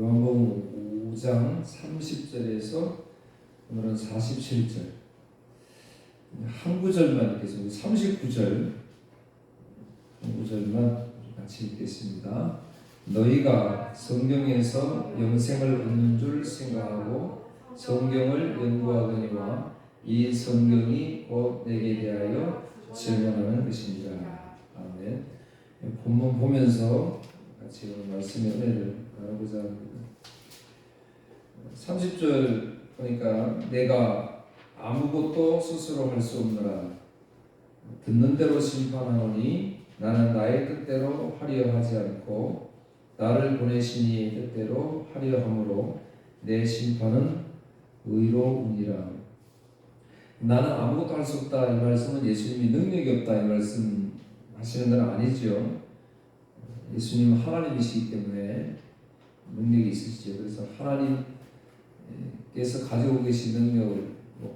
요한복음 5장 30절에서 오늘은 47절 한 구절만 읽겠습니다. 39절 한 구절만 같이 읽겠습니다. 너희가 성경에서 영생을 얻는 줄 생각하고 성경을 연구하거니와 이 성경이 곧 내게 대하여 증언하는 것입니다. 아멘. 본문 보면서 같이 오늘 말씀의 은혜를 나누고자 합니다. 30절 보니까 내가 아무것도 스스로 할 수 없노라. 듣는 대로 심판하노니 나는 나의 뜻대로 하려 하지 않고 나를 보내시니 뜻대로 하려 함으로 내 심판은 의로우니라. 나는 아무것도 할 수 없다 이 말씀은 예수님이 능력이 없다 이 말씀 하시는 건 아니죠. 예수님은 하나님이시기 때문에 능력이 있으시죠. 그래서 하나님께서 가지고 계신 능력을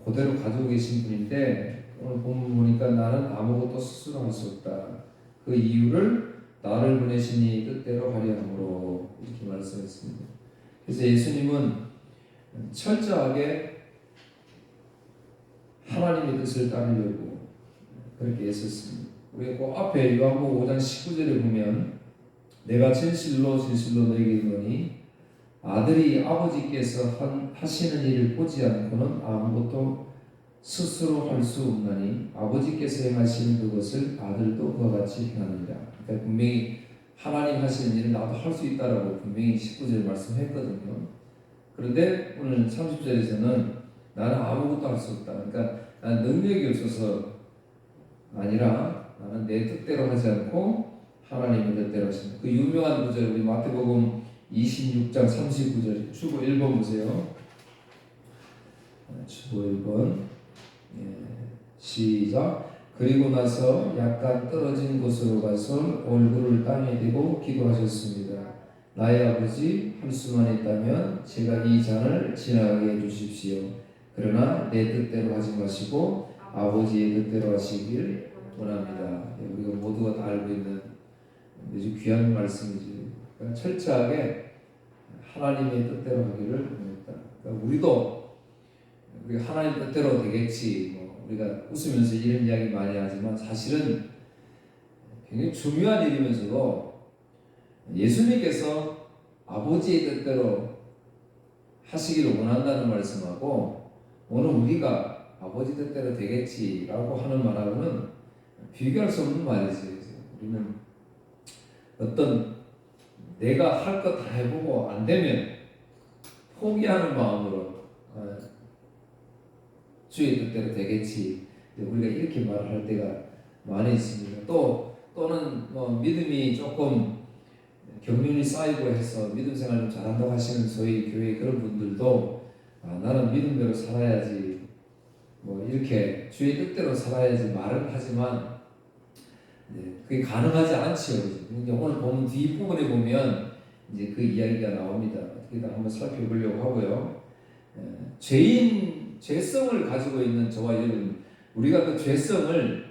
그대로 가지고 계신 분인데 오늘 본문 보니까 나는 아무것도 스스로 할 수 없다. 그 이유를 나를 보내시니 뜻대로 하려 함으로 이렇게 말씀했습니다. 그래서 예수님은 철저하게 하나님의 뜻을 따르려고 그렇게 애썼습니다. 우리 그 앞에 요한복음 5장 19절에 보면 내가 진실로 진실로 너희에게 이르노니 아들이 아버지께서 하시는 일을 보지 않고는 아무것도 스스로 할 수 없나니 아버지께서 행하시는 그것을 아들도 그와 같이 행하느니라. 그러니까 분명히 하나님 하시는 일을 나도 할 수 있다라고 분명히 19절 말씀했거든요. 그런데 오늘 30절에서는 나는 아무것도 할 수 없다. 그러니까 나는 능력이 없어서 아니라 나는 내 뜻대로 하지 않고 하나님의 뜻대로 하신다. 그 유명한 구절 우리 마태복음 26장 39절 주보 1번 보세요. 주보 1번 시작. 그리고 나서 약간 떨어진 곳으로 가서 얼굴을 땅에 대고 기도하셨습니다. 나의 아버지 할 수만 있다면 제가 이 잔을 지나가게 해주십시오. 그러나 내 뜻대로 하지 마시고 아버지의 뜻대로 하시길 원합니다. 우리가 모두가 다 알고 있는 아주 귀한 말씀이지. 그러니까 철저하게 하나님의 뜻대로 하기를 원했다. 그러니까 우리가 하나님 뜻대로 되겠지. 우리가 웃으면서 이런 이야기 많이 하지만 사실은 굉장히 중요한 일이면서도 예수님께서 아버지의 뜻대로 하시기를 원한다는 말씀하고 오늘 우리가 아버지 뜻대로 되겠지라고 하는 말하고는 비교할 수 없는 말이지. 우리는 어떤 내가 할 것 다 해보고 안 되면 포기하는 마음으로 주의 뜻대로 되겠지. 우리가 이렇게 말을 할 때가 많이 있습니다. 또는 믿음이 조금 경륜이 쌓이고 해서 믿음 생활 좀 잘한다고 하시는 소위 교회 그런 분들도 나는 믿음대로 살아야지 이렇게 주의 뜻대로 살아야지 말은 하지만 그게 가능하지 않지요. 오늘 보면 뒷부분에 보면 이제 그 이야기가 나옵니다. 어떻게든 한번 살펴보려고 하고요. 죄성을 가지고 있는 저와 여러분, 우리가 그 죄성을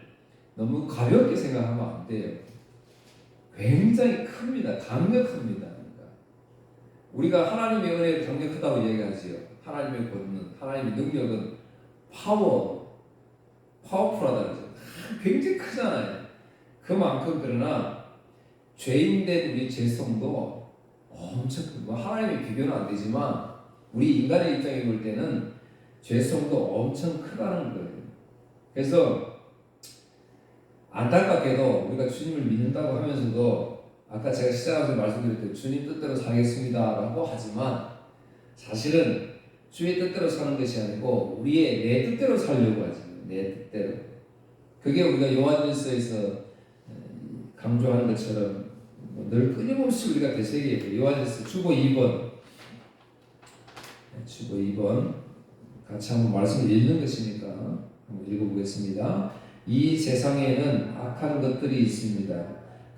너무 가볍게 생각하면 안 돼요. 굉장히 큽니다. 강력합니다. 그러니까 우리가 하나님의 은혜가 강력하다고 얘기하지요. 하나님의 권능, 하나님의 능력은 파워풀하다 그러죠. 굉장히 크잖아요. 그만큼 그러나 죄인된 우리 죄성도 엄청 하나님의 비교는 안 되지만 우리 인간의 입장에 볼 때는 죄성도 엄청 크다는 거예요. 그래서 안타깝게도 우리가 주님을 믿는다고 하면서도 아까 제가 시작하면서 말씀드렸듯이 주님 뜻대로 살겠습니다 라고 하지만 사실은 주의 뜻대로 사는 것이 아니고 우리의 내 뜻대로 살려고 하죠. 내 뜻대로. 그게 우리가 요한일서에서 강조하는 것처럼 늘 끊임없이 우리가 되새기고 요한일서 주보 2번 같이 한번 말씀을 읽는 것이니까 한번 읽어보겠습니다. 이 세상에는 악한 것들이 있습니다.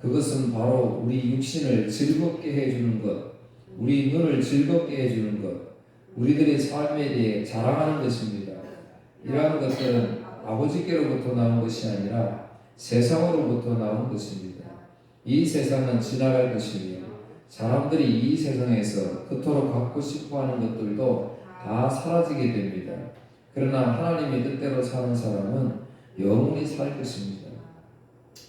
그것은 바로 우리 육신을 즐겁게 해주는 것, 우리 눈을 즐겁게 해주는 것, 우리들의 삶에 대해 자랑하는 것입니다. 이러한 것들은 아버지께로부터 나온 것이 아니라 세상으로부터 나온 것입니다. 이 세상은 지나갈 것이며 사람들이 이 세상에서 그토록 갖고 싶어하는 것들도 다 사라지게 됩니다. 그러나 하나님의 뜻대로 사는 사람은 영원히 살 것입니다.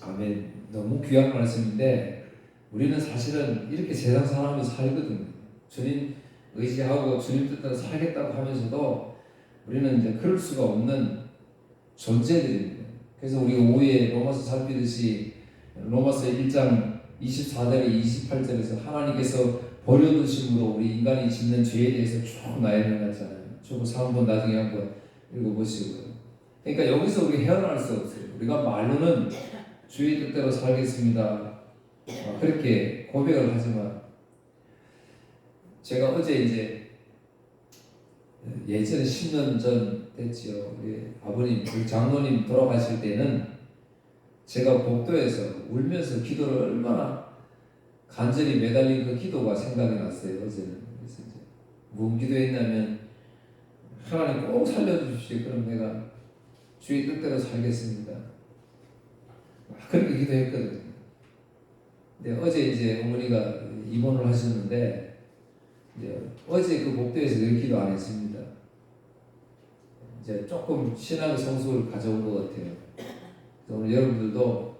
아멘. 너무 귀한 말씀인데 우리는 사실은 이렇게 세상 사람이 살거든요. 주님 의지하고 주님 뜻대로 살겠다고 하면서도 우리는 이제 그럴 수가 없는 존재들입니다. 그래서 우리가 오후에 로마서 살피듯이 로마서 1장 24절에 28절에서 하나님께서 버려두심으로 우리 인간이 짓는 죄에 대해서 쭉 나열해놨잖아요. 쭉 한번 나중에 한번 읽어보시고요. 그러니까 여기서 우리 헤어날 수 없어요. 우리가 말로는 주의 뜻대로 살겠습니다. 그렇게 고백을 하지만 제가 어제 이제 예전에 10년 전 됐지요. 우리 아버님, 우리 장로님 돌아가실 때는 제가 복도에서 울면서 기도를 얼마나 간절히 매달린 그 기도가 생각이 났어요. 어제는. 그래서 이제 무슨 기도했냐면 하나님 꼭 살려주십시오. 그럼 내가 주의 뜻대로 살겠습니다. 그렇게 기도했거든요. 근데 어제 이제 어머니가 입원을 하셨는데 이제 어제 그 복도에서 늘 기도 안 했습니다. 이제 조금 신앙의 성숙을 가져온 것 같아요. 오늘 여러분들도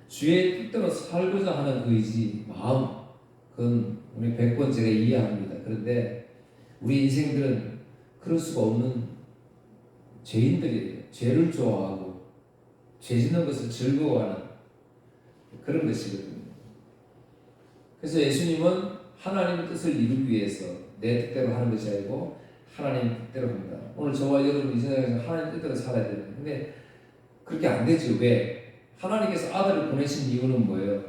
주의 뜻대로 살고자 하는 그 의지, 마음, 그건 우리 100번 제가 이해합니다. 그런데 우리 인생들은 그럴 수가 없는 죄인들이에요. 죄를 좋아하고 죄 짓는 것을 즐거워하는 그런 것이거든요. 그래서 예수님은 하나님의 뜻을 이루기 위해서 내 뜻대로 하는 것이 아니고 하나님 뜻대로 합니다. 오늘 저와 여러분 이 세상에서 하나님 뜻대로 살아야 되는데 근데 그렇게 안 되죠. 왜? 하나님께서 아들을 보내신 이유는 뭐예요?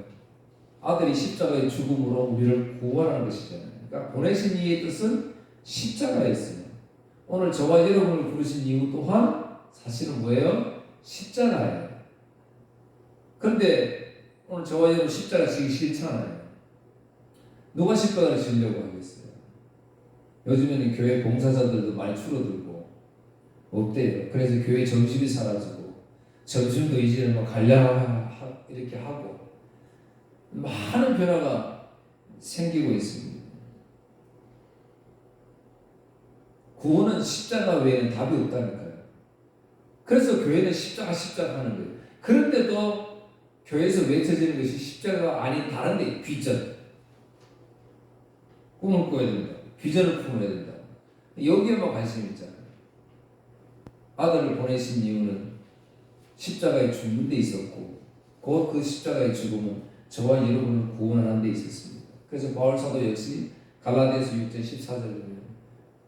아들이 십자가의 죽음으로 우리를 구원하는 것이잖아요. 그러니까 보내신 이의 뜻은 십자가였어요. 오늘 저와 여러분을 부르신 이유 또한 사실은 뭐예요? 십자가예요. 그런데 오늘 저와 여러분 십자가 지기 싫잖아요. 누가 십자가를 지으려고 하겠어요? 요즘에는 교회 봉사자들도 많이 줄어들고 없대요. 그래서 교회 점심이 사라지고 점심도 이제는 뭐 관리하고 이렇게 하고 많은 변화가 생기고 있습니다. 구원은 십자가 외에는 답이 없다니까요. 그래서 교회는 십자가 하는 거예요. 그런데도 교회에서 외쳐지는 것이 십자가가 아닌 다른 데 비전. 꿈을 꿔야 된다. 비전을 품어야 된다. 여기에만 관심이 있잖아요. 아들을 보내신 이유는 십자가에 죽는 데 있었고 곧 그 십자가의 죽음은 저와 여러분을 구원하는 데 있었습니다. 그래서 바울 사도 역시 갈라디아서 6장 14절에 보면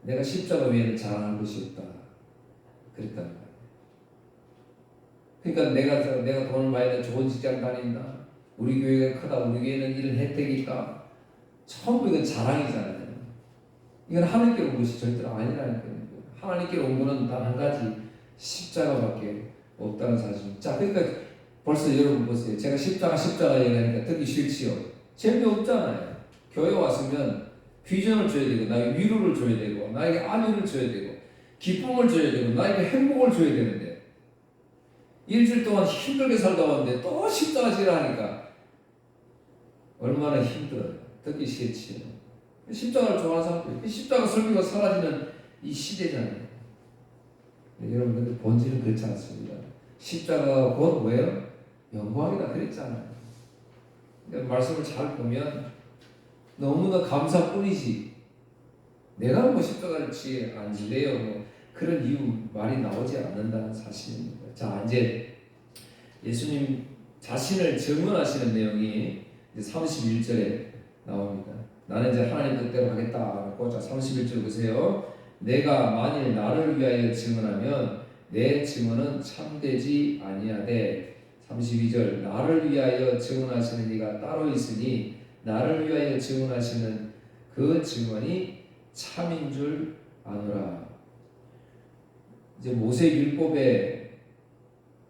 내가 십자가 외에는 자랑할 것이 없다. 그랬단 말이에요. 그러니까 내가 돈을 많이 내 좋은 직장 다닌다. 우리 교회가 크다. 우리 교회는 이런 혜택이 있다. 전부 이건 자랑이잖아요. 이건 하나님께 온 것이 절대로 아니라니까요. 하나님께 온 것은 단 한 가지 십자가밖에 없다는 사실. 자, 그러니까 벌써 여러분 보세요. 제가 십자가 얘기하니까 듣기 싫지요. 재미없잖아요. 교회 왔으면 비전을 줘야 되고 나에게 위로를 줘야 되고 나에게 안위를 줘야 되고 기쁨을 줘야 되고 나에게 행복을 줘야 되는데 일주일 동안 힘들게 살다 왔는데 또 십자가 지라 하니까 얼마나 힘들어요. 듣기 싫지요. 십자가를 좋아하는 사람들, 십자가 설교가 사라지는 이 시대잖아요. 여러분들 본질은 그렇지 않습니다. 십자가가 곧 뭐예요? 영광이다 그랬잖아요. 말씀을 잘 보면 너무나 감사뿐이지 내가 뭐 십자가를 안 지래요 뭐 그런 이유 말이 나오지 않는다는 사실입니다. 자, 이제 예수님 자신을 증언하시는 내용이 이제 31절에 나옵니다. 나는 이제 하나님 뜻대로 하겠다. 자, 31절 보세요. 내가 만일 나를 위하여 증언하면 내 증언은 참되지 아니하되 32절 나를 위하여 증언하시는 이가 따로 있으니 나를 위하여 증언하시는 그 증언이 참인 줄 아노라. 이제 모세율법에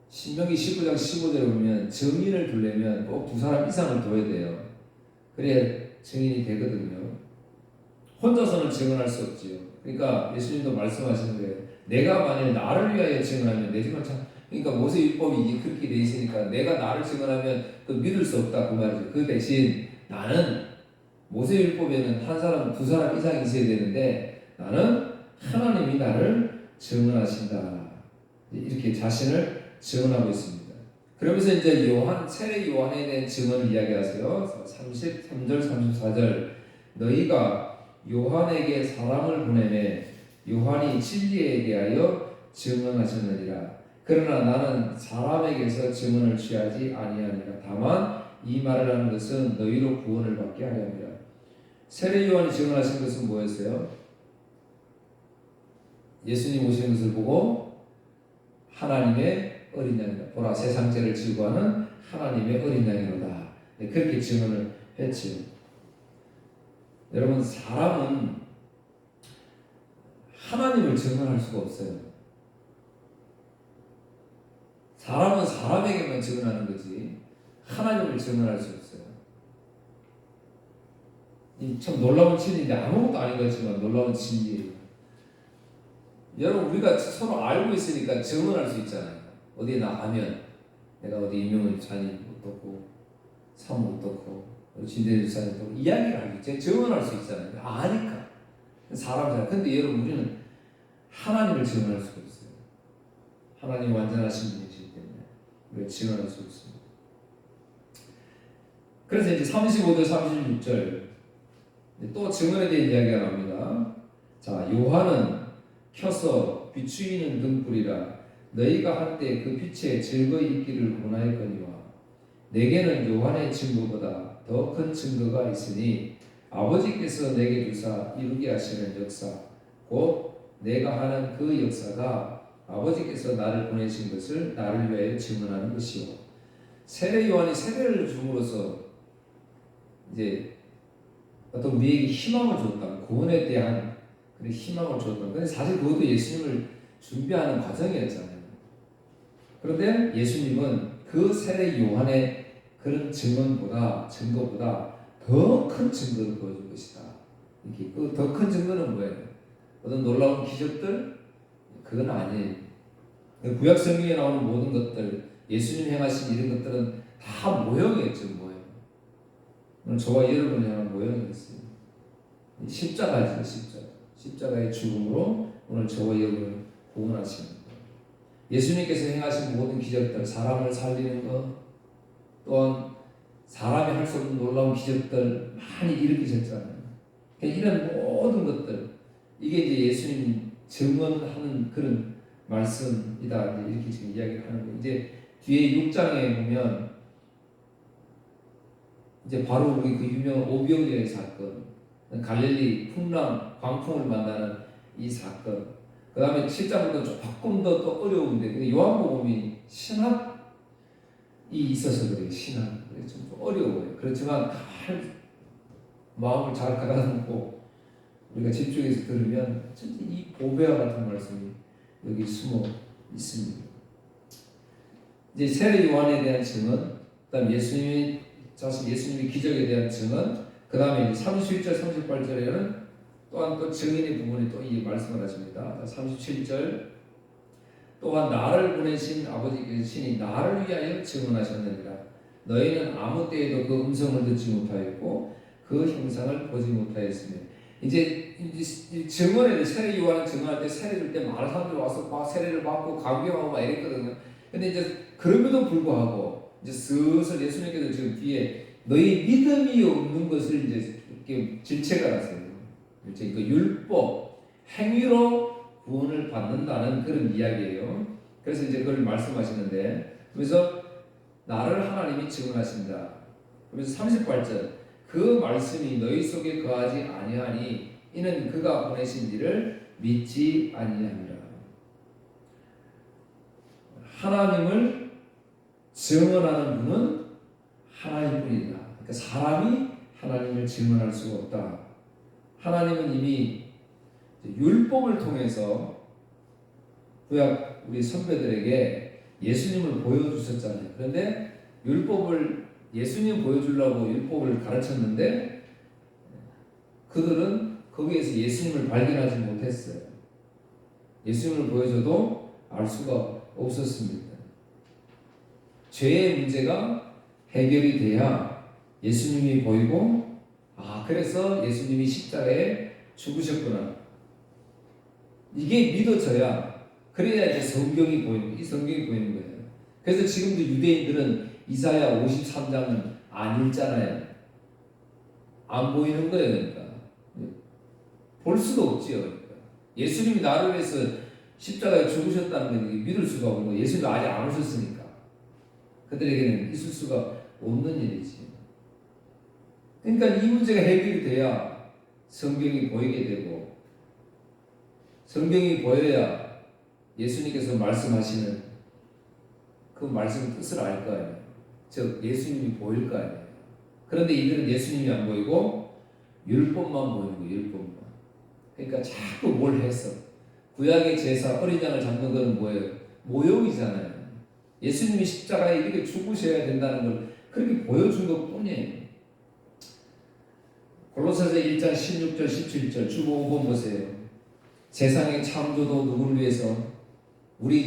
신명기 19장 15절에 보면 증인을 두려면 꼭 두 사람 이상을 둬야 돼요. 그래야 증인이 되거든요. 혼자서는 증언할 수 없지요. 그러니까 예수님도 말씀하시는 거예요. 내가 만일 나를 위하여 증언하면 내 증언 참. 그러니까 모세율법이 이게 그렇게 돼 있으니까 내가 나를 증언하면 그 믿을 수 없다 그 말이죠. 그 대신 나는 모세율법에는 한 사람, 두 사람 이상 있어야 되는데 나는 하나님이 나를 증언하신다. 이렇게 자신을 증언하고 있습니다. 그러면서 이제 세례 요한에 대한 증언을 이야기하세요. 33절, 34절. 너희가 요한에게 사람을 보내매 요한이 진리에 대하여 증언하셨느니라. 그러나 나는 사람에게서 증언을 취하지 아니하니라. 다만 이 말을 하는 것은 너희로 구원을 받게 하려 함이라. 세례 요한이 증언하신 것은 뭐였어요? 예수님 오신 것을 보고 하나님의 어린 양이다. 보라, 세상 죄를 지고 하는 하나님의 어린 양이로다. 그렇게 증언을 했지요. 여러분, 사람은 하나님을 증언할 수가 없어요. 사람은 사람에게만 증언하는 거지 하나님을 증언할 수 없어요. 이 참 놀라운 진리인데 아무것도 아닌 것 같지만 놀라운 진리예요. 여러분, 우리가 서로 알고 있으니까 증언할 수 있잖아요. 어디에 나가면 내가 어디 임용훈 집사님 어떻고 사모 어떻고 진대일 집사님 어떻고 이야기를 하고 있죠. 증언할 수 있잖아요. 아니까 사람들. 근데 여러분, 우리는 하나님을 증언할 수가 있어요. 하나님 완전하신 분이시기 때문에 우리가 증언할 수 있습니다. 그래서 이제 35절 36절 또 증언에 대한 이야기가 나옵니다. 자, 요한은 켜서 비추이는 등불이라 너희가 한때 그 빛에 즐거이 있기를 원하였거니와 내게는 요한의 증거보다 더 큰 증거가 있으니 아버지께서 내게 주사 이루게 하시는 역사 곧 내가 하는 그 역사가 아버지께서 나를 보내신 것을 나를 위하여 증언하는 것이요. 세례 요한이 세례를 줌으로써 이제 어떤 우리에게 희망을 줬다. 구원에 대한 그런 희망을 줬다. 근데 사실 그것도 예수님을 준비하는 과정이었잖아요. 그런데 예수님은 그 세례 요한의 그런 증거보다 더 큰 증거를 보여준 것이다. 이렇게 그 더 큰 증거는 뭐예요? 어떤 놀라운 기적들? 그건 아니에요. 구약 성경에 나오는 모든 것들, 예수님 행하신 이런 것들은 다 모형이었죠, 모형. 오늘 저와 여러분이 향한 모형이었어요. 십자가죠, 십자가. 십자가의 죽음으로 오늘 저와 여러분을 구원하시는 것. 예수님께서 행하신 모든 기적들, 사람을 살리는 것, 또한 사람이 할 수 없는 놀라운 기적들 많이 일으키셨잖아요. 이런 모든 것들, 이게 이제 예수님이 증언하는 그런 말씀이다. 이렇게 지금 이야기를 하는 거예요. 이제 뒤에 6장에 보면 이제 바로 우리 그 유명한 오병이어의 사건, 갈릴리 풍랑 광풍을 만나는 이 사건, 그 다음에 7장부터 조금 더 또 어려운데 요한복음이 신학이 있어서 그래요. 신학 좀 어려워요. 그렇지만 마음을 잘 가다듬고 우리가 집중해서 들으면 진짜 이 보배와 같은 말씀이 여기 숨어 있습니다. 이제 세례 요한에 대한 증언, 그다음 예수님의 기적에 대한 증언, 그 다음에 31절, 38절에는 또한 또 증인의 부분이 또 이 말씀을 하십니다. 37절 또한 나를 보내신 아버지께서 친히 나를 위하여 증언하셨느니라. 너희는 아무 때에도 그 음성을 듣지 못하였고 그 형상을 보지 못하였으며. 이제 증언에 세례 요한은 증언할 때 세례 줄 때 많은 사람들이 와서 막 세례를 받고 강경하고 막 이랬거든요. 근데 이제 그럼에도 불구하고 이제 슬슬 예수님께서 지금 뒤에 너희 믿음이 없는 것을 이제 이렇게 질책을 하세요. 이제 그 율법 행위로 구원을 받는다는 그런 이야기예요. 그래서 이제 그걸 말씀하시는데, 그래서 나를 하나님이 증언하신다. 그래서 38절 그 말씀이 너희 속에 거하지 아니하니 이는 그가 보내신 이를 믿지 아니함이라. 하나님을 증언하는 분은 하나님뿐이다. 그러니까 사람이 하나님을 증언할 수가 없다. 하나님은 이미 율법을 통해서 구약 우리 선배들에게 예수님을 보여주셨잖아요. 그런데 예수님 보여주려고 율법을 가르쳤는데 그들은 거기에서 예수님을 발견하지 못했어요. 예수님을 보여줘도 알 수가 없었습니다. 죄의 문제가 해결이 돼야 예수님이 보이고 그래서 예수님이 십자가에 죽으셨구나. 이게 믿어져야, 그래야 이제 성경이 보이는 거예요. 이 성경이 보이는 거예요. 그래서 지금도 유대인들은 이사야 53장은 안 읽잖아요. 안 보이는 거예요. 그러니까 볼 수도 없지요. 그러니까 예수님이 나를 위해서 십자가에 죽으셨다는 건 믿을 수가 없는 거예요. 예수님이 아직 안 오셨으니까 그들에게는 있을 수가 없는 일이지. 그러니까 이 문제가 해결이 돼야 성경이 보이게 되고, 성경이 보여야 예수님께서 말씀하시는 그 말씀 뜻을 알 거 아니에요. 즉 예수님이 보일 거 아니에요. 그런데 이들은 예수님이 안 보이고 율법만 보이는 거예요. 율법만. 그러니까 자꾸 뭘 했어. 구약의 제사 어린 양을 잡는 건 뭐예요? 모형이잖아요. 예수님이 십자가에 이렇게 죽으셔야 된다는 걸 그렇게 보여준 것 뿐이에요. 골로새서 1장 16절 17절 주보 5번 보세요. 세상의 창조도 누구를 위해서? 우리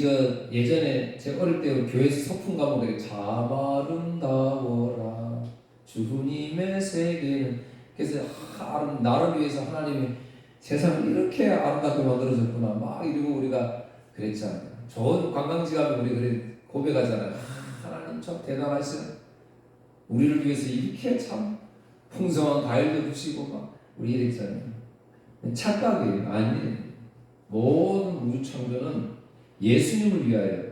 예전에 제 어릴 때 교회에서 소풍 가면 되게 참 아름다워라 주님의 세계는, 그래서 나를 위해서 하나님이 세상을 이렇게 아름답게 만들어줬구나 막 이러고 우리가 그랬잖아요. 좋은 관광지 가면 우리 그래 고백하잖아요. 하나님 참 대단하시네. 우리를 위해서 이렇게 참 풍성한 과일도 주시고 막 우리 이랬잖아요. 착각이에요. 아니에요. 모든 우주 창조는 예수님을 위하여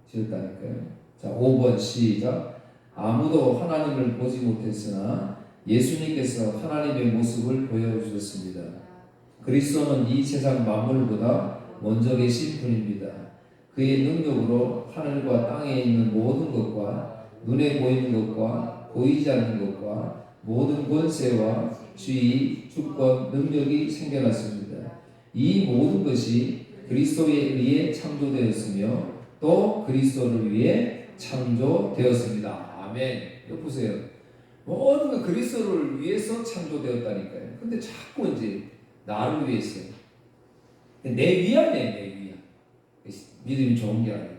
지었다니까요. 자, 5번 시작. 아무도 하나님을 보지 못했으나 예수님께서 하나님의 모습을 보여주셨습니다. 그리스도는 이 세상 만물보다 먼저 계신 분입니다. 그의 능력으로 하늘과 땅에 있는 모든 것과 눈에 보이는 것과 보이지 않는 것과 모든 권세와 지위, 주권, 능력이 생겨났습니다. 이 모든 것이 그리스도에 의해 창조되었으며 또 그리스도를 위해 창조되었습니다. 아멘. 이거 보세요. 모든 건 그리스도를 위해서 창조되었다니까요. 근데 자꾸 이제 나를 위해서, 내 위안이에요. 내 위안. 믿음이 좋은 게 아니고.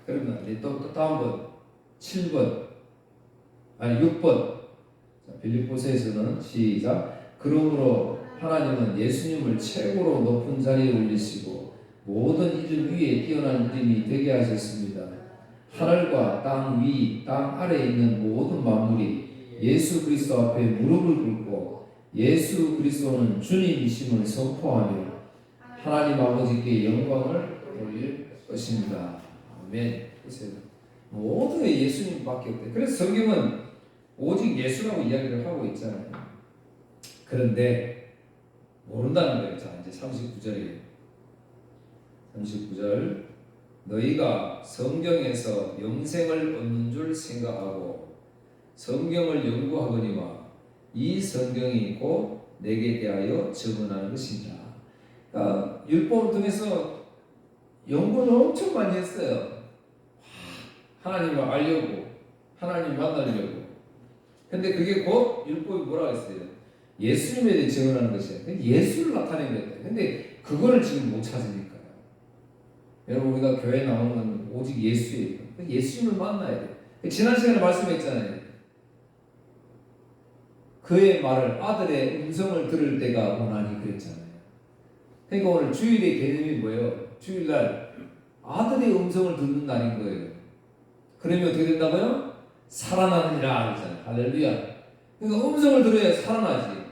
그러면 또 다음 번 7번 아니 6번 빌립보서에서는 시작. 그러므로 하나님은 예수님을 최고로 높은 자리에 올리시고 모든 이름 위에 뛰어난 이름이 되게 하셨습니다. 하늘과 땅 위, 땅 아래에 있는 모든 만물이 예수 그리스도 앞에 무릎을 꿇고 예수 그리스도는 주님이심을 선포하며 하나님 아버지께 영광을 돌릴 것입니다. 아멘. 모두 예수님밖에 없대. 그래서 성경은 오직 예수라고 이야기를 하고 있잖아요. 그런데 모른다는 거예요. 자, 이제 39절이에요. 39절. 너희가 성경에서 영생을 얻는 줄 생각하고 성경을 연구하거니와 이 성경이 곧 내게 대하여 증언하는 것이니라. 그러니까 율법을 통해서 연구를 엄청 많이 했어요. 하나님을 알려고, 하나님 만나려고. 근데 그게 곧 율법이 뭐라고 했어요? 예수님에 대해 증언하는 것이에요. 예수를 나타내는 거예요. 근데 그거를 지금 못 찾으니까요. 여러분, 우리가 교회에 나오는 건 오직 예수예요. 예수님을 만나야 돼요. 지난 시간에 말씀했잖아요. 그의 말을, 아들의 음성을 들을 때가 오나니 그랬잖아요. 그러니까 오늘 주일의 개념이 뭐예요? 주일날 아들의 음성을 듣는 날인 거예요. 그러면 어떻게 된다고요? 살아나느니라 그러잖아요. 할렐루야. 그러니까 음성을 들어야 살아나지.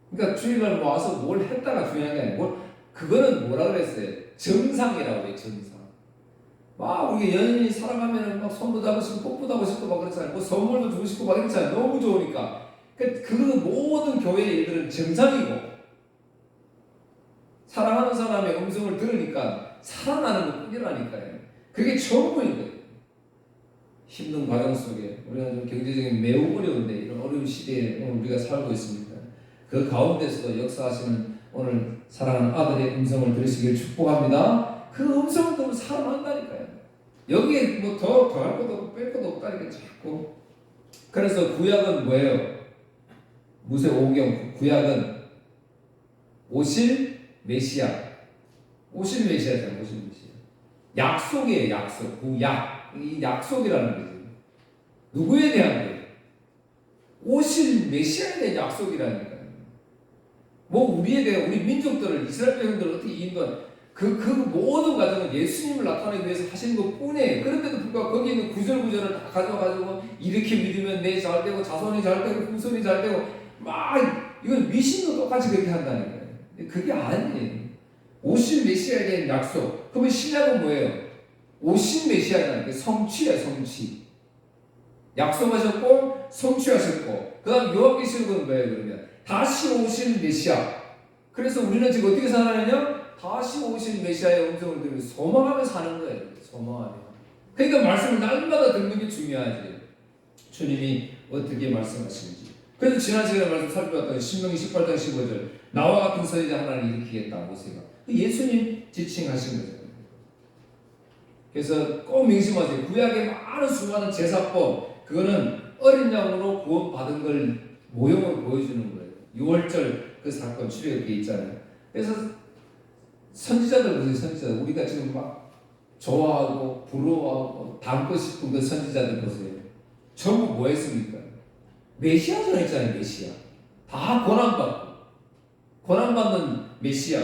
그러니까 주일날 와서 뭘 했다가 중요한 게 아니고, 그거는 뭐라 그랬어요? 정상이라고 해요. 정상. 막 우리 연인이 살아가면은 막 손도 잡고 싶고 뽀뽀도 하고 싶고 막 그렇잖아요. 뭐 선물도 주고 싶고 막 그렇잖아요. 너무 좋으니까. 그 모든 교회의 일들은 정상이고, 사랑하는 사람의 음성을 들으니까 살아나는 것 뿐이라니까요. 그게 전부인 거예요. 힘든 과정 속에 우리가 좀 경제적인 매우 어려운데 이런 어려운 시대에 오늘 우리가 살고 있습니다. 그 가운데서도 역사하시는 오늘 사랑하는 아들의 음성을 들으시길 축복합니다. 그 음성을 들으면 살아난다니까요. 여기에 뭐 더할 것도 없고 뺄 것도 없다니까 자꾸. 그래서 구약은 뭐예요? 모세오경 구약은 오실 메시아. 오실 메시아잖아요. 오실 메시아. 약속이에요. 약속. 구약. 이 약속이라는 거죠. 누구에 대한 거예요? 오실 메시아에 대한 약속이라니까요. 뭐 우리에 대해 우리 민족들을 이스라엘 백성들을 어떻게 인도한 그 모든 과정은 예수님을 나타내기 위해서 하시는 것 뿐이에요. 그런데도 불구하고 거기 있는 구절구절을 다 가져가지고 이렇게 믿으면 내 잘 되고 자손이 잘 되고 후손이 잘 되고 막 이건 미신도 똑같이 그렇게 한다니까요. 그게 아니에요. 오실 메시아에 대한 약속. 그러면 신약은 뭐예요? 오신 메시아라는 게 성취야, 성취. 약속하셨고 성취하셨고 그 다음 요한계시록은 뭐예요? 그러면 다시 오신 메시아. 그래서 우리는 지금 어떻게 살아내냐? 다시 오신 메시아의 음성을 들으며 소망하며 사는 거예요. 소망하며. 그러니까 말씀을 날마다 듣는 게 중요하지. 주님이 어떻게 말씀하시는지. 그래서 지난 시간에 말씀 살펴봤던 신명기 18장 15절 나와 같은 선지자 하나를 일으키겠다 모세가 예수님 지칭하신 거죠. 그래서 꼭 명심하세요. 구약의 많은 수많은 제사법 그거는 어린 양으로 구원받은 걸 모형으로 보여주는 거예요. 6월절 그 사건 출애굽기에 있잖아요. 그래서 선지자들 보세요. 선지자들 우리가 지금 막 좋아하고 부러워하고 닮고 싶은 그 선지자들 보세요. 전부 뭐 했습니까? 메시아 전했잖아요. 메시아 다 고난받는 메시아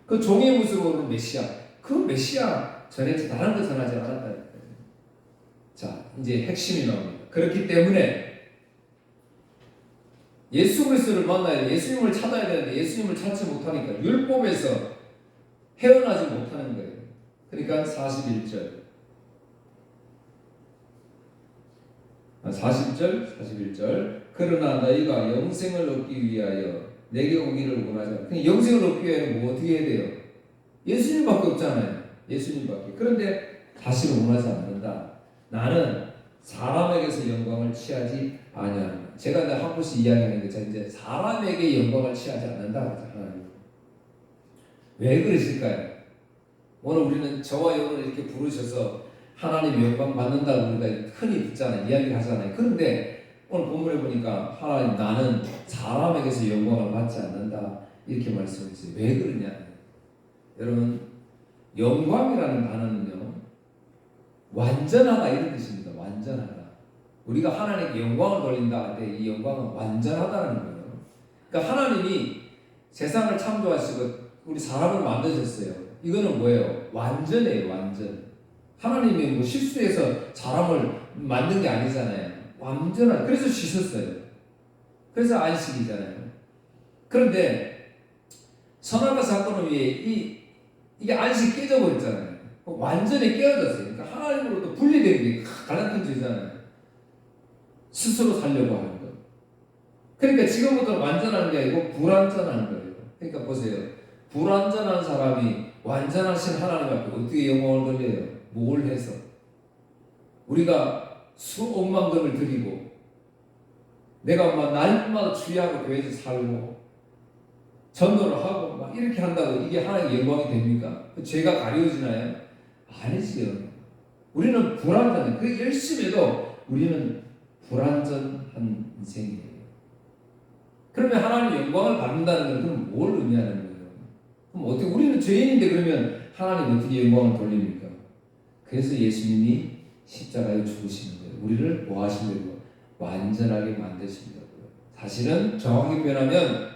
그 종의 모습으로 오는 메시아 그 메시아 전했지 다른 거 전하지 않았다니까요. 자 이제 핵심이 나옵니다. 그렇기 때문에 예수 그리스도를 만나야 돼. 예수님을 찾아야 되는데 예수님을 찾지 못하니까 율법에서 헤어나지 못하는 거예요. 그러니까 41절 그러나 너희가 영생을 얻기 위하여 내게 오기를 원하자. 그냥 영생을 얻기 위하여 뭐 어떻게 해야 돼요? 예수님밖에 없잖아요. 예수님밖에. 그런데 다시는 원하지 않는다. 나는 사람에게서 영광을 취하지 아니하노라. 제가 한 번씩 이야기하는 게 이제 사람에게 영광을 취하지 않는다. 하나님. 왜 그러실까요? 오늘 우리는 저와 여러분을 이렇게 부르셔서 하나님 영광 받는다고 우리가 흔히 듣잖아요. 이야기를 하잖아요. 그런데 오늘 본문에 보니까 하나님 나는 사람에게서 영광을 받지 않는다. 이렇게 말씀했어요. 왜 그러냐? 여러분 영광이라는 단어는요. 완전하다 이런 뜻입니다. 완전하다. 우리가 하나님께 영광을 돌린다 할 때 이 영광은 완전하다는 거예요. 그러니까 하나님이 세상을 창조하시고 우리 사람을 만드셨어요. 이거는 뭐예요? 완전해요. 완전. 하나님이 뭐 실수해서 사람을 만든 게 아니잖아요. 완전한. 그래서 씻었어요. 그래서 안식이잖아요. 그런데 선악과 사건을 위해 이게 안식 깨져버렸잖아요. 완전히 깨어졌어요. 그러니까 하나님으로부터 분리된 게 가장 큰 죄잖아요. 스스로 살려고 하는 것. 그러니까 지금부터는 완전한 게 아니고 불완전한 거예요. 그러니까 보세요. 불완전한 사람이 완전하신 하나님 앞에 어떻게 영광을 돌려요? 뭘 해서? 우리가 수억만 금을 드리고 내가 막 날마다 주의하고 교회에서 살고 전도를 하고 막 이렇게 한다고 이게 하나님의 영광이 됩니까? 죄가 가려지나요? 아니지요. 우리는 불완전해. 그 열심히 해도 우리는 불완전한 인생이에요. 그러면 하나님의 영광을 받는다는 건 그럼 뭘 의미하는 거예요? 그럼 어떻게 우리는 죄인인데 그러면 하나님 어떻게 영광을 돌립니까? 그래서 예수님이 십자가에 죽으시는 거예요. 우리를 뭐 하시려고? 완전하게 만드시려고요. 사실은 정확히 표현하면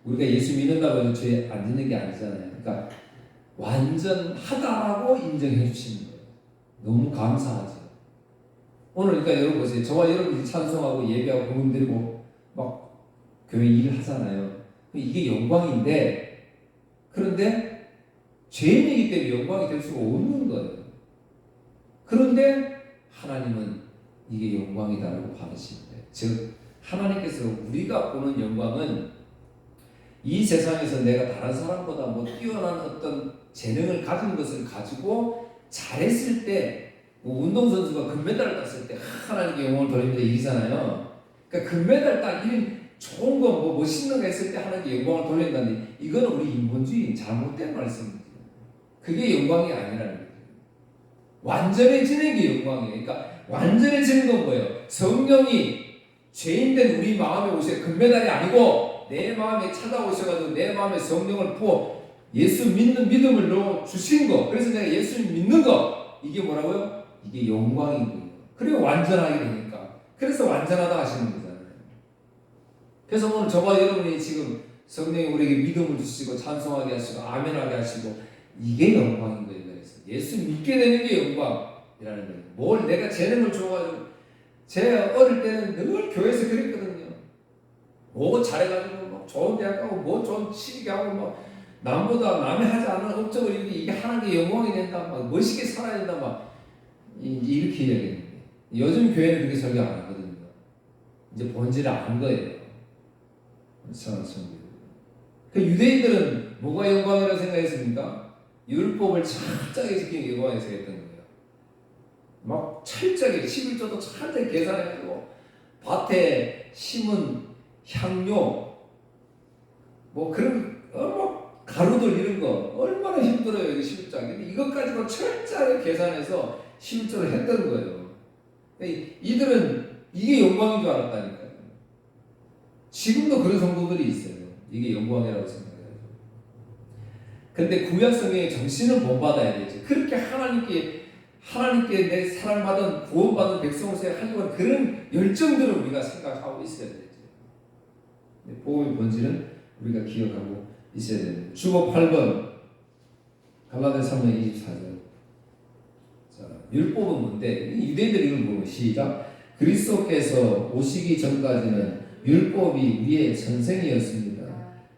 우리가 예수 믿는다고 해서 죄 안 짓는 게 아니잖아요. 그러니까 완전하다라고 인정해 주시는 거예요. 너무 감사하죠. 오늘 그러니까 여러분 보세요. 저와 여러분이 찬송하고 예배하고 공연 드리고 막 교회 일을 하잖아요. 이게 영광인데 그런데 죄인이기 때문에 영광이 될 수가 없는 거예요. 그런데 하나님은 이게 영광이다라고 받으시는 거예요. 즉 하나님께서 우리가 보는 영광은 이 세상에서 내가 다른 사람보다 뭐 뛰어난 어떤 재능을 가진 것을 가지고 잘했을 때 뭐 운동선수가 금메달을 땄을 때 하나님께 영광을 돌립니다 이잖아요. 그러니까 금메달 딱 이런 좋은 거 뭐 멋있는 거 했을 때 하나님께 영광을 돌린다니 이거는 우리 인본주의 잘못된 말씀입니다. 그게 영광이 아니라는 거예요. 완전해지는 게 영광이에요. 그러니까 완전해지는 건 뭐예요? 성령이 죄인된 우리 마음에 오셔 금메달이 아니고 내 마음에 찾아오셔가지고 내 마음에 성령을 부어 예수 믿는 믿음을 넣어 주신 거. 그래서 내가 예수 믿는 거 이게 뭐라고요? 이게 영광인 거예요. 그리고 완전하게 되니까. 그래서 완전하다 하시는 거잖아요. 그래서 오늘 저와 여러분이 지금 성령이 우리에게 믿음을 주시고 찬송하게 하시고 아멘하게 하시고 이게 영광인 거예요. 그래서 예수 믿게 되는 게 영광이라는 거예요. 뭘 내가 재능을 줘가지고 제가 어릴 때는 늘 교회에서 그랬거든요. 뭐 잘해가지고 막 좋은 대학 가고 뭐 좋은 취직하고 막 남보다 남이 하지 않은 업적을 이게 하는 게 영광이 된다. 막 멋있게 살아야 된다. 막 이렇게 이야기했는데 요즘 교회는 그렇게 설교 안 하거든요. 이제 본질을 안 거예요. 그 유대인들은 뭐가 영광이라고 생각했습니까? 율법을 철저하게 지키는 게 영광이라고 생각했던 거예요. 막 철저하게 11조도 철저하게 계산해가지고 밭에 심은 향료 뭐 그런 막 가루들 이런 거 얼마나 힘들어요. 이거 11조. 근데 이것까지도 철저하게 계산해서 11조를 했던 거예요. 이들은 이게 영광인 줄 알았다니까요. 지금도 그런 성도들이 있어요. 이게 영광이라고 생각해요. 근데 구약 성경의 정신을 본받아야 되죠. 그렇게 하나님께 내 사랑받은 구원받은 백성으로서의 하려고 그런 열정들을 우리가 생각하고 있어야 되죠. 복음의 본질은 우리가 기억하고 있어야 됩니다. 주보 8번 갈라디아 3장 24절. 자, 율법은 뭔데? 유대인들이 이걸 보면 시작. 그리스도께서 오시기 전까지는 율법이 우리의 선생이었습니다.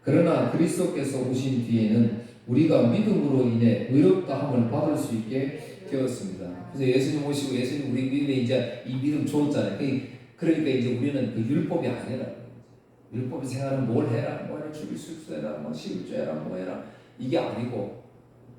그러나 그리스도께서 오신 뒤에는 우리가 믿음으로 인해 의롭다 함을 받을 수 있게 되었습니다. 그래서 예수님 오시고 예수님 우리 믿음에 이제 이 믿음 줬잖아요. 그러니까 이제 우리는 그 율법이 아니라 율법이 생활은 뭘 해라, 뭐 해라, 죽일 수 있어라, 뭐 시일죄라, 뭐 해라 이게 아니고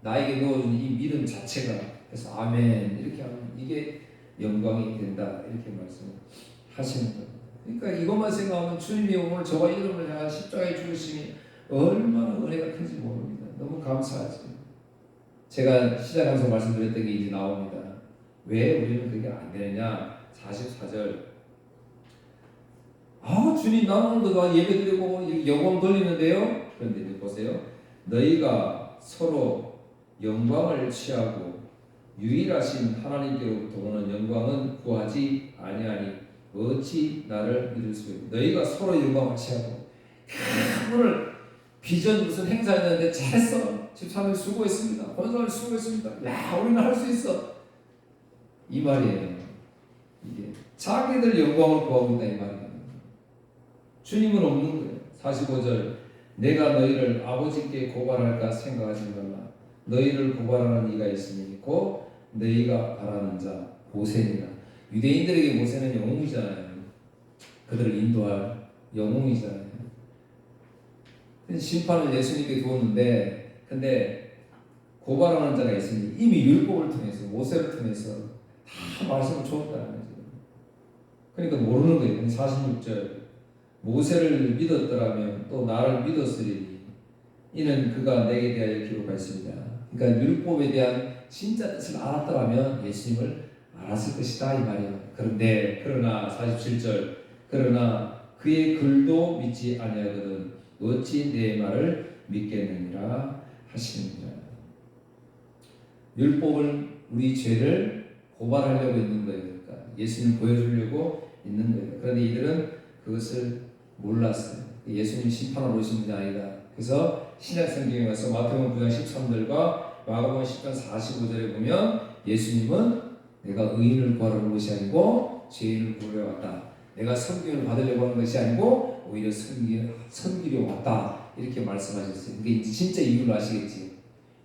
나에게 넣어준 이 믿음 자체가 그래서 아멘 이렇게 하면 이게 영광이 된다 이렇게 말씀하시는 겁니다. 그러니까 이것만 생각하면 주님이 오늘 저와 여러분을 향한 십자가의 죽으심이 얼마나 은혜가 큰지 모릅니다. 너무 감사하죠. 제가 시작하면서 말씀드렸던 게 이제 나옵니다. 왜 우리는 그게 안 되느냐? 44절. 아 주님 나는 오늘도 예배드리고 영광 돌리는데요. 그런데 이제 보세요. 너희가 서로 영광을 취하고 유일하신 하나님께로부터 오는 영광은 구하지 아니하니 어찌 나를 믿을 수 있냐. 너희가 서로 영광을 취하고 오늘 비전 무슨 행사였는데 잘했어. 집사님 수고했습니다. 권사님 수고했습니다. 야 우리는 할 수 있어. 이 말이에요. 이게 자기들 영광을 구하고 있다 이 말이에요. 주님은 없는 거예요. 45절 내가 너희를 아버지께 고발할까 생각하지 말라. 너희를 고발하는 이가 있으니 곧 너희가 바라는 자 모세니라. 유대인들에게 모세는 영웅이잖아요. 그들을 인도할 영웅이잖아요. 심판을 예수님께 두었는데 근데 고발하는 자가 있으니 이미 율법을 통해서 모세를 통해서 다 말씀을 주었다는 거죠. 그러니까 모르는 거예요. 46절 모세를 믿었더라면 또 나를 믿었으리니 이는 그가 내게 대하여 기록하였습니다. 그러니까 율법에 대한 진짜 뜻을 알았더라면 예수님을 알았을 것이다 이 말이에요. 그러나 47절 그러나 그의 글도 믿지 아니하거든 어찌 내 말을 믿겠느니라 하시느니라. 율법은 우리 죄를 고발하려고 있는 거예요. 그러니까 예수님 보여주려고 있는 거예요. 그런데 이들은 그것을 몰랐어요. 예수님 심판하러 오신 분이 아니다. 그래서 신약 성경에 가서 마태복음 9장 13절과 마가복음 10장 45절에 보면 예수님은 내가 의인을 구하러 온 것이 아니고 죄인을 구하러 왔다. 내가 섬김을 받으려고 하는 것이 아니고 오히려 섬기려 왔다. 이렇게 말씀하셨어요. 이게 진짜 이유를 아시겠지.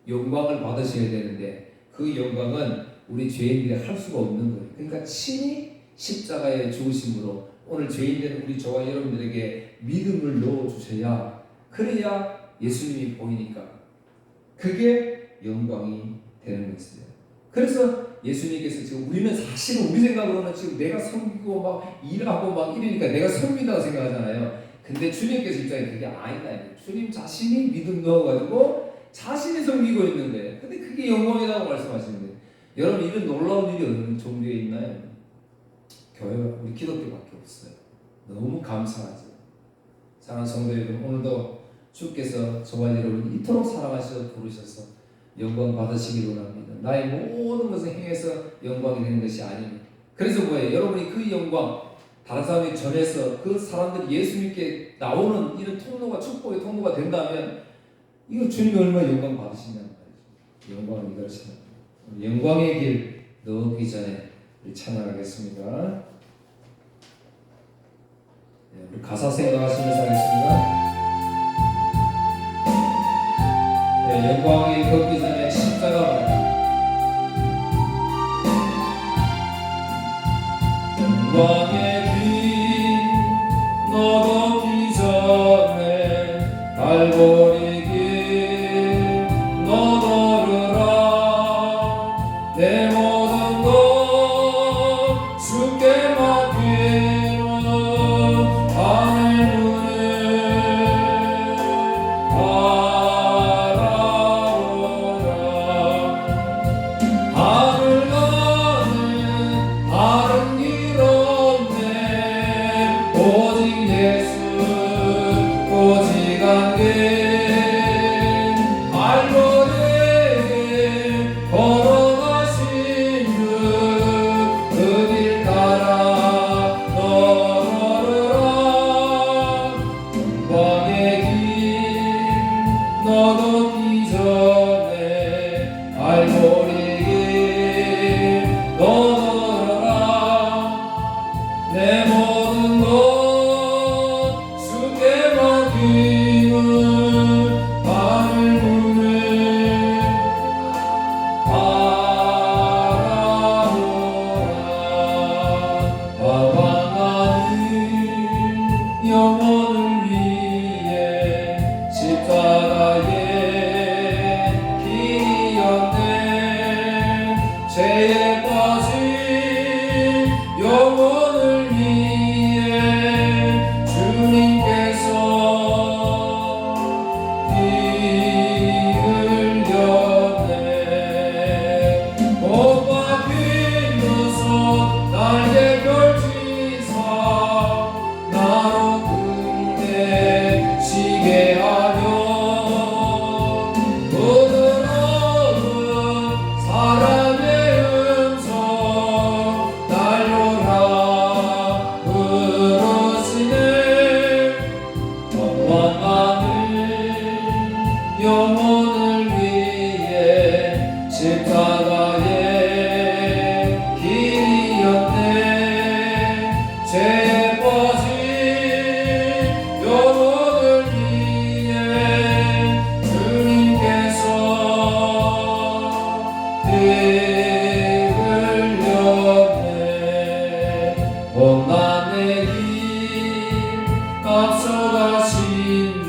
영광을 받으셔야 되는데 그 영광은 우리 죄인들이 할 수가 없는 거예요. 그러니까 친히 십자가의 죽으심으로 오늘 죄인된 우리 저와 여러분들에게 믿음을 넣어주셔야 그래야 예수님이 보이니까 그게 영광이 되는 것이에요. 그래서 예수님께서 지금 우리는 사실은 우리 생각으로는 지금 내가 섬기고 막 일하고 막 이러니까 내가 섬긴다고 생각하잖아요. 근데 주님께서 입장에 그게 아니다. 주님 자신이 믿음 넣어가지고 자신이 섬기고 있는 거예요. 근데 그게 영광이라고 말씀하시는 거예요. 여러분 이런 놀라운 일이 어느 종교에 있나요? 교회가 우리 기독교밖에 없어요. 너무 감사하죠. 사랑하는 성도 여러분 오늘도 주께서 저와 여러분 이토록 사랑하셔서 부르셔서 영광 받으시기 원합니다. 나의 모든 것을 행해서 영광이 되는 것이 아닙니다. 그래서 뭐예요? 여러분이 그 영광 다른 사람이 전해서 그 사람들이 예수 믿게 나오는 이런 통로가 축복의 통로가 된다면 이거 주님이 얼마나 영광 받으신다는 말이죠. 영광을 이끌으신다. 영광의 길 넣기 전에 찬양하겠습니다. 우리 가사 생각하시면서 하겠습니다. 영광의 길 걷기 전에 십자가 말. 영광의 길 너걷기 전에 갈보리 길 너걸으라. 내 모든 것 주께 맡기고 하늘 문을 바라보라. 하늘 가는 다른 길 없네. 오직 예수 오직 한 길. 발버리에 걸어가신 주 그 길 따라 걸어라. 영광의 길 너걷기 전에 발버리 길 너걸어라. 내 모든 것 주께 맡기고 하늘 문을 바라보라. 방황하는 영혼을 위해 십자가의 길이었네. 죄에 빠진 영혼을 위해 주님께서 피 흘렸네. 못 박힌 녀석 날개 펼치사 나로 군대 시게 하려. 부드러운 사랑의 음성 날려라 부르시네. 원하는 영혼을 위해 십자가의 길이었네. 죄에 빠진 영혼을 위해 주님께서 피 흘렸네. 원한의 길 앞서가신 주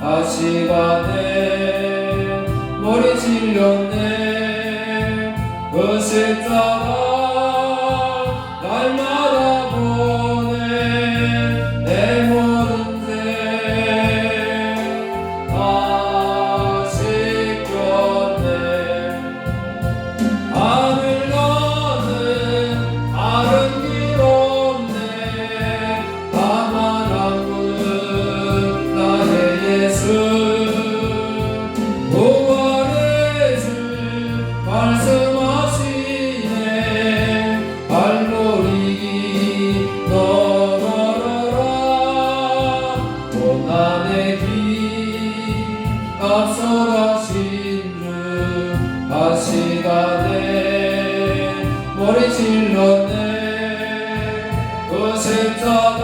하시가네. 머리 질렸네. 그 십자가 날마다 보네. 내 모든 죄 다 씻겼네. 하늘 가는 다른 길 없네. 다만 한 분 나의 예수. 부활의 주 말씀하시네. 발버리 너 걸어라. 고난의 길 앞서가신 주 하시가네. 머리 질렀네. 그 십자가